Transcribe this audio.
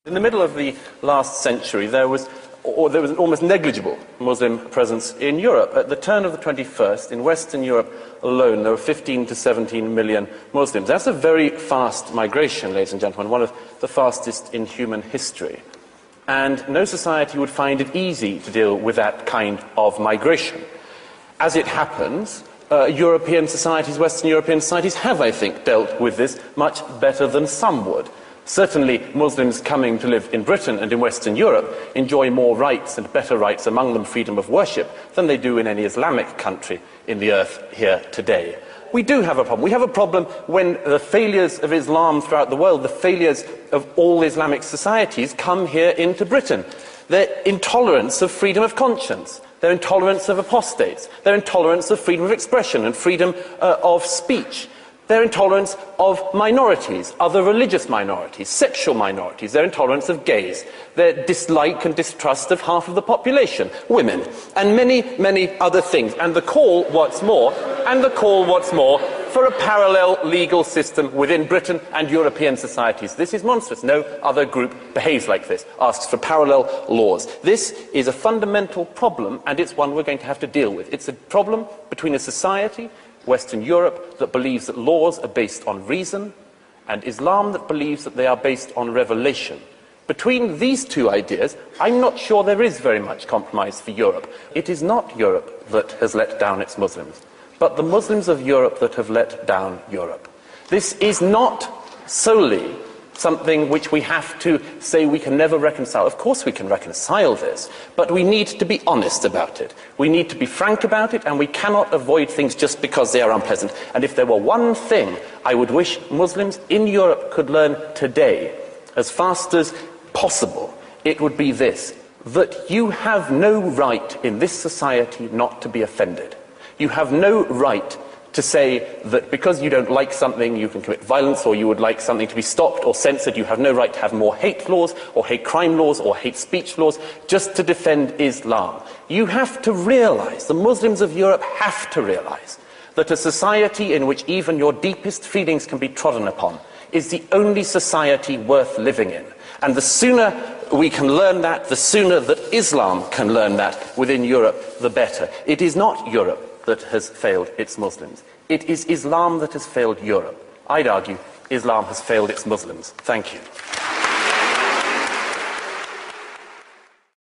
In the middle of the last century, there was an almost negligible Muslim presence in Europe. At the turn of the 21st, in Western Europe alone, there were 15 to 17 million Muslims. That's a very fast migration, ladies and gentlemen, one of the fastest in human history. And no society would find it easy to deal with that kind of migration. As it happens, European societies, Western European societies have, I think, dealt with this much better than some would. Certainly, Muslims coming to live in Britain and in Western Europe enjoy more rights and better rights, among them freedom of worship, than they do in any Islamic country in the earth here today. We do have a problem. We have a problem when the failures of Islam throughout the world, the failures of all Islamic societies, come here into Britain. Their intolerance of freedom of conscience, their intolerance of apostates, their intolerance of freedom of expression and freedom of speech, their intolerance of minorities, other religious minorities, sexual minorities, their intolerance of gays, their dislike and distrust of half of the population, women, and many, many other things. And the call, what's more, for a parallel legal system within Britain and European societies. This is monstrous. No other group behaves like this, asks for parallel laws. This is a fundamental problem, and it's one we're going to have to deal with. It's a problem between a society, Western Europe, that believes that laws are based on reason, and Islam that believes that they are based on revelation. Between these two ideas, I'm not sure there is very much compromise for Europe. It is not Europe that has let down its Muslims, but the Muslims of Europe that have let down Europe. This is not solely something which we have to say we can never reconcile. Of course we can reconcile this, but we need to be honest about it. We need to be frank about it, and we cannot avoid things just because they are unpleasant. And if there were one thing I would wish Muslims in Europe could learn today, as fast as possible, it would be this: that you have no right in this society not to be offended. You have no right to say that because you don't like something you can commit violence, or you would like something to be stopped or censored. You have no right to have more hate laws or hate crime laws or hate speech laws just to defend Islam. You have to realize, the Muslims of Europe have to realize, that a society in which even your deepest feelings can be trodden upon is the only society worth living in. And the sooner we can learn that, the sooner that Islam can learn that within Europe, the better. It is not Europe that has failed its Muslims. It is Islam that has failed Europe. I'd argue Islam has failed its Muslims. Thank you.